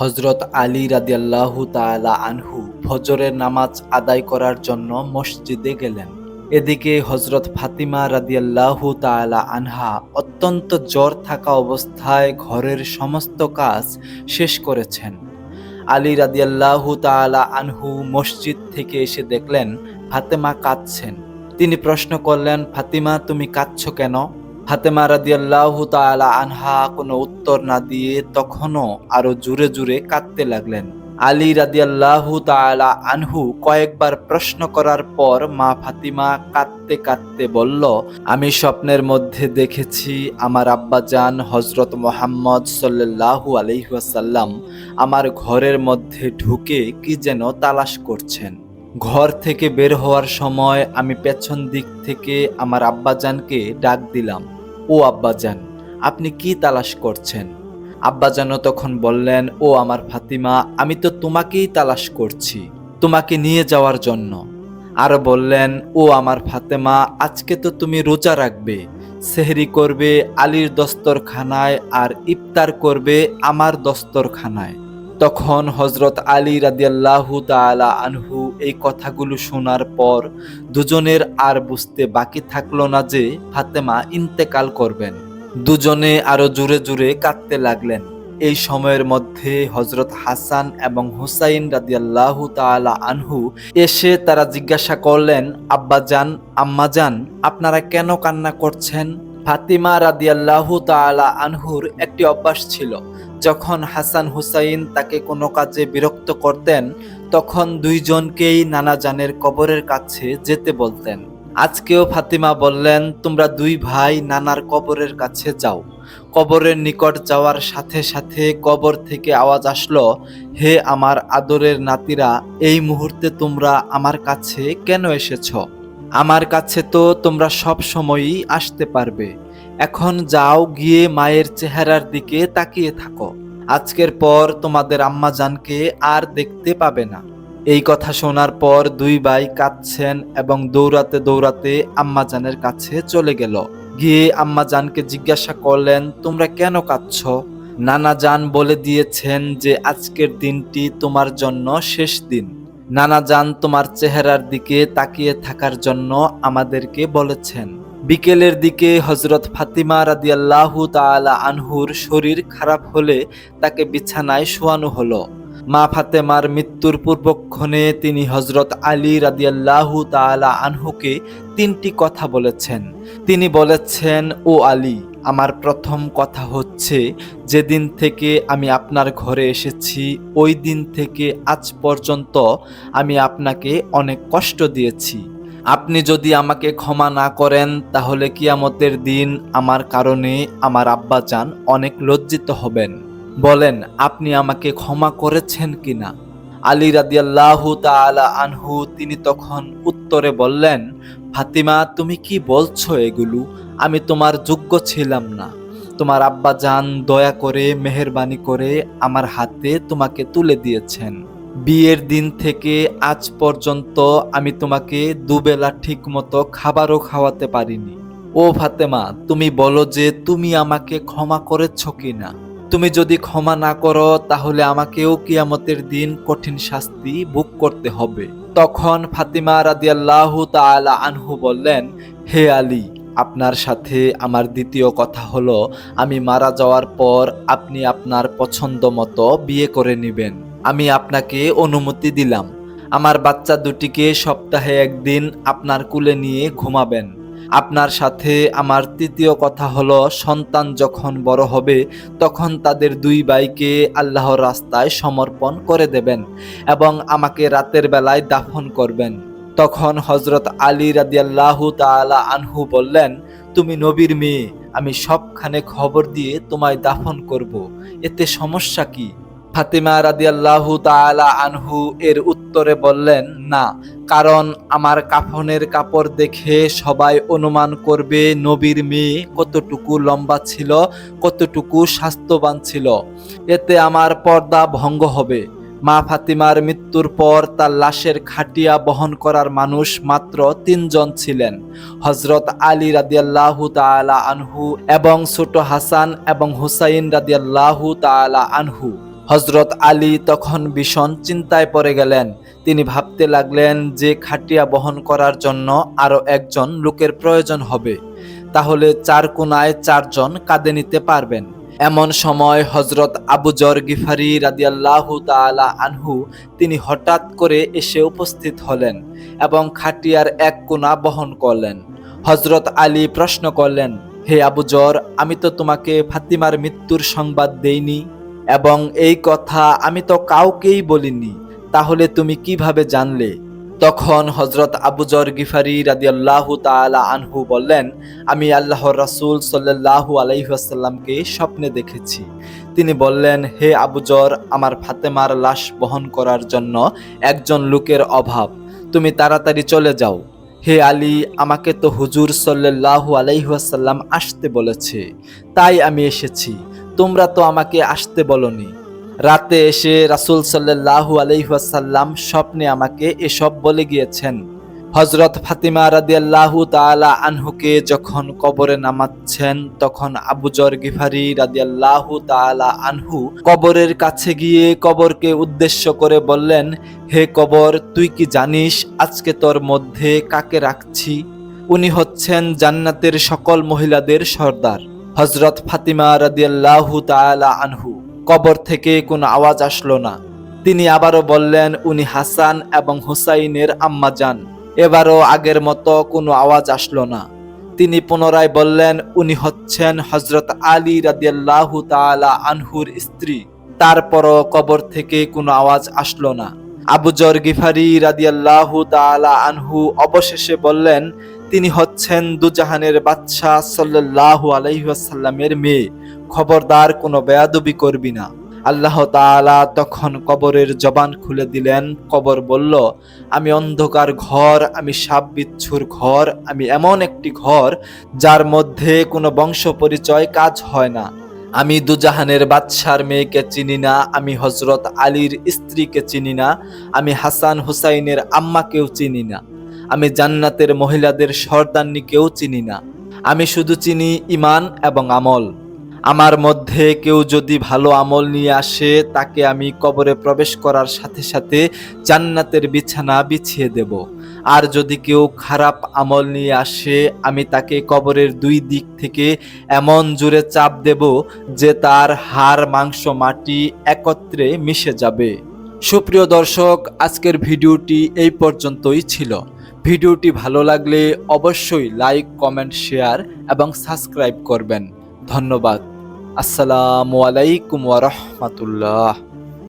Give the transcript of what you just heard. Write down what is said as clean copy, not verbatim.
হযরত আলী রাদিয়াল্লাহু তাআলা আনহু ফজরের নামাজ আদায় করার জন্য মসজিদে গেলেন। এদিকে হযরত ফাতিমা রাদিয়াল্লাহু তাআলা আনহা অত্যন্ত জ্বর থাকা অবস্থায় ঘরের সমস্ত কাজ শেষ করেছেন। আলী রাদিয়াল্লাহু তাআলা আনহু মসজিদ থেকে এসে দেখলেন ফাতেমা কাঁদছেন। তিনি প্রশ্ন করলেন, ফাতিমা, তুমি কাঁদছো কেন? ফাতেমা রাদিয়াল্লাহু তাআলা আনহা কোনো উত্তর না দিয়ে তখনও আরো জোরে জোরে কাঁদতে লাগলেন। আলী রাদিয়াল্লাহু তাআলা আনহু কয়েকবার প্রশ্ন করার পর মা ফাতিমা কাঁদতে কাঁদতে বলল, আমি স্বপ্নের মধ্যে দেখেছি আমার আব্বাজান হযরত মুহাম্মদ সাল্লাল্লাহু আলাইহি ওয়াসাল্লাম আমার ঘরের মধ্যে ঢুকে কি যেন তালাশ করছেন। ঘর থেকে বের হওয়ার সময় আমি পেছন দিক থেকে আমার আব্বাজানকে ডাক দিলাম, ও আব্বাজান, আপনি কি তালাশ করছেন? আব্বাজানও তখন বললেন, ও আমার ফাতিমা, আমি তো তোমাকেই তালাশ করছি, তোমাকে নিয়ে যাওয়ার জন্য। আরো বললেন, ও আমার ফাতেমা, আজকে তো তুমি রোজা রাখবে, সেহরি করবে আলীর দস্তরখানায় আর ইফতার করবে আমার দস্তরখানায়। তখন হযরত আলী রাদিয়াল্লাহু তাআলা আনহু এই কথাগুলো শোনার পর দুজনের আর বুঝতে বাকি থাকলো না যে ফাতেমা ইন্তেকাল করবেন। দুজনে আরো জোরে জোরে কাঁদতে লাগলেন। এই সময়ের মধ্যে হযরত হাসান এবং হুসাইন রাদিয়াল্লাহু তাআলা আনহু এসে তারা জিজ্ঞাসা করলেন, আব্বাজান, আম্মাজান, আপনারা কেন কান্না করছেন? ফাতিমা রাদিয়াল্লাহু তাআলা আনহুর একটি অভ্যাস ছিল, যখন হাসান হুসাইন তাকে কোনো কাজে বিরক্ত করতেন তখন দুইজনকেই নানাজানের কবরের কাছে যেতে বলতেন। আজকেও ফাতিমা বললেন, তোমরা দুই ভাই নানার কবরের কাছে যাও। কবরের নিকট যাওয়ার সাথে সাথে কবর থেকে আওয়াজ আসলো, হে আমার আদরের নাতিরা, এই মুহূর্তে তোমরা আমার কাছে কেন এসেছো? আমার কাছে তো তোমরা সব সময়ই আসতে পারবে। এখন যাও, গিয়ে মায়ের চেহারার দিকে তাকিয়ে থাকো। আজকের পর তোমাদের আম্মাজানকে আর দেখতে পাবে না। এই কথা শোনার পর দুই ভাই কাঁদছেন এবং দৌড়াতে দৌড়াতে আম্মাজানের কাছে চলে গেল। গিয়ে আম্মাজানকে জিজ্ঞাসা করলেন, তোমরা কেন কাঁদছো? নানা জান বলে দিয়েছেন যে আজকের দিনটি তোমার জন্য শেষ দিন। নানা জান তোমার চেহারার দিকে তাকিয়ে থাকার জন্য আমাদেরকে বলেছেন। বিকেলের দিকে হযরত ফাতিমা রাদিয়াল্লাহু তাআলা আনহুর শরীর খারাপ হলে তাকে বিছানায় শোয়ানো হলো। মা ফাতেমার মৃত্যুর পূর্বক্ষণে তিনি হযরত আলী রাদিয়াল্লাহু তাআলা আনহুকে তিনটি কথা বলেছেন। তিনি বলেছেন, ও আলী, আমার প্রথম কথা হচ্ছে, যেদিন থেকে আমি আপনার ঘরে এসেছি ওই দিন থেকে আজ পর্যন্ত আমি আপনাকে অনেক কষ্ট দিয়েছি। আপনি যদি আমাকে ক্ষমা না করেন তাহলে কিয়ামতের দিন আমার কারণে আমার আব্বাজান অনেক লজ্জিত হবেন। বলেন, আপনি আমাকে ক্ষমা করেছেন কিনা? আলী রাদিয়াল্লাহু তাআলা আনহু তিনি তখন উত্তরে বললেন, ফাতিমা, তুমি কি বলছো এগুলো? আমি তোমার যোগ্য ছিলাম না। তোমার আব্বাজান দয়া করে মেহেরবানি করে আমার হাতে তোমাকে তুলে দিয়েছেন। বিয়ের দিন থেকে আজ পর্যন্ত আমি তোমাকে দুবেলা ঠিকমতো খাবারও খাওয়াতে পারিনি। ও ফাতেমা, তুমি বলো যে তুমি আমাকে ক্ষমা করেছো কিনা? তুমি যদি ক্ষমা না করো তাহলে আমাকেও কিয়ামতের দিন কঠিন শাস্তি ভোগ করতে হবে। তখন ফাতিমা রাদিয়াল্লাহু তাআলা আনহু বললেন, হে আলী, আপনার সাথে আমার দ্বিতীয় কথা হলো, আমি মারা যাওয়ার পর আপনি আপনার পছন্দ মতো বিয়ে করে নেবেন। আমি আপনাকে অনুমতি দিলাম। আমার বাচ্চা দুটিকে সপ্তাহে একদিন আপনার কোলে নিয়ে ঘুমাবেন। আপনার সাথে আমার তৃতীয় কথা হলো, সন্তান যখন বড় হবে তখন তাদের দুই ভাইকে আল্লাহর রাস্তায় সমর্পণ করে দেবেন এবং আমাকে রাতের বেলায় দাফন করবেন। তখন হযরত আলী রাদিয়াল্লাহু তাআলা আনহু বললেন, তুমি নবীর মেয়ে, আমি সবখানে খবর দিয়ে তোমায় দাফন করব, এতে সমস্যা কি? ফাতিমা রাদিয়াল্লাহু তাআলা আনহু এর উত্তরে বললেন, না, কারণ আমার কাফনের কাপড় দেখে সবাই অনুমান করবে নবীর মেয়ে কতটুকু লম্বা ছিল, কতটুকু স্বাস্থ্যবান ছিল। এতে আমার পর্দা ভঙ্গ হবে। মা ফাতিমার মৃত্যুর পর তার লাশের খাটিয়া বহন করার মানুষ মাত্র 3 জন ছিলেন, হযরত আলী রাদিয়াল্লাহু তাআলা আনহু এবং ছোট হাসান এবং হুসাইন রাদিয়াল্লাহু তাআলা আনহু। হযরত আলী তখন ভীষণ চিন্তায় পড়ে গেলেন। তিনি ভাবতে লাগলেন যে খাটিয়া বহন করার জন্য আরো একজন লোকের প্রয়োজন হবে, তাহলে চার কোনায় চারজন কাঁধে নিতে পারবেন। এমন সময় হযরত আবু যর গিফারি রাদিয়াল্লাহু তাআলা আনহু তিনি হঠাৎ করে এসে উপস্থিত হলেন এবং খাটিয়ার এক কোনা বহন করলেন। হযরত আলী প্রশ্ন করলেন, হে আবু যর, আমি তো তোমাকে ফাতিমার মৃত্যুর সংবাদ দেইনি এবং এই কথা আমি তো কাউকেই বলিনি, তাহলে তুমি কিভাবে জানলে? তখন হযরত আবু যর গিফারি রাদিয়াল্লাহু তাআলা আনহু বললেন, আমি আল্লাহর রাসূল সাল্লাল্লাহু আলাইহি ওয়াসাল্লামকে স্বপ্নে দেখেছি। তিনি বললেন, হে আবু যর, আমার ফাতেমার লাশ বহন করার জন্য একজন লোকের অভাব, তুমি তাড়াতাড়ি চলে যাও। হে আলী, আমাকে তো হুজুর সাল্লাল্লাহু আলাইহি ওয়াসাল্লাম আসতে বলেছে, তাই আমি এসেছি, তোমরা তো আমাকে আসতে বলনি। রাতে এসে রাসূল সাল্লাল্লাহু আলাইহি ওয়াসাল্লাম স্বপ্নে আমাকে এসব বলে গিয়েছেন। হযরত ফাতিমা রাদিয়াল্লাহু তাআলা আনহুকে যখন কবরে নামাচ্ছেন, তখন আবু যর গিফারি রাদিয়াল্লাহু তাআলা আনহু কবরের কাছে গিয়ে কবরকে উদ্দেশ্য করে বললেন, হে কবর, তুই কি জানিস আজকে তোর মধ্যে কাকে রাখছি? উনি হচ্ছেন জান্নাতের সকল মহিলাদের সর্দার, হযরত ফাতিমা রাদিয়াল্লাহু তাআলা আনহু। কবর থেকে কোনো আওয়াজ আসলো না। তিনি আবারও বললেন, উনি হাসান এবং হুসাইনের আম্মা যান। এবারও আগের মতো কোনো আওয়াজ আসলো না। তিনি পুনরায় বললেন, উনি হচ্ছেন হযরত আলী রাদিয়াল্লাহু তাআলা আনহুর স্ত্রী। তারপরও কবর থেকে কোনো আওয়াজ আসলো না। আবু যর গিফারি রাদিয়াল্লাহু তাআলা আনহু অবশেষে বললেন, তিনি হচ্ছেন দুজাহানের বাদশাহ সাল্লাল্লাহু আলাইহি ওয়াসাল্লামের মেয়ে, খবরদার কোনো বেয়াদবি করবি না। আল্লাহ তাআলা তখন কবরের জবান খুলে দিলেন। কবর বলল, আমি অন্ধকার ঘর, আমি সাপ বিচ্ছুর ঘর, আমি এমন একটি ঘর যার মধ্যে কোনো বংশ পরিচয় কাজ হয় না। আমি দুজাহানের বাদশার মেয়েকে চিনি না, আমি হযরত আলীর স্ত্রীকে চিনি না, আমি হাসান হুসাইনের আম্মাকেও চিনি না, আমি জান্নাতের মহিলাদের সর্দারনিকেও চিনি না। আমি শুধু চিনি ঈমান এবং আমল। আমার মধ্যে কেউ যদি ভালো আমল নিয়ে আসে, তাকে আমি কবরে প্রবেশ করার সাথে সাথে জান্নাতের বিছানা বিছিয়ে দেব। আর যদি কেউ খারাপ আমল নিয়ে আসে, আমি তাকে কবরের দুই দিক থেকে এমন জোরে চাপ দেব যে তার হাড় মাংস মাটি একত্রে মিশে যাবে। সুপ্রিয় দর্শক, আজকের ভিডিওটি এই পর্যন্তই ছিল। ভিডিওটি ভালো লাগলে অবশ্যই লাইক, কমেন্ট, শেয়ার এবং সাবস্ক্রাইব করবেন। ধন্যবাদ। আসসালামু আলাইকুম ওয়া রাহমাতুল্লাহ।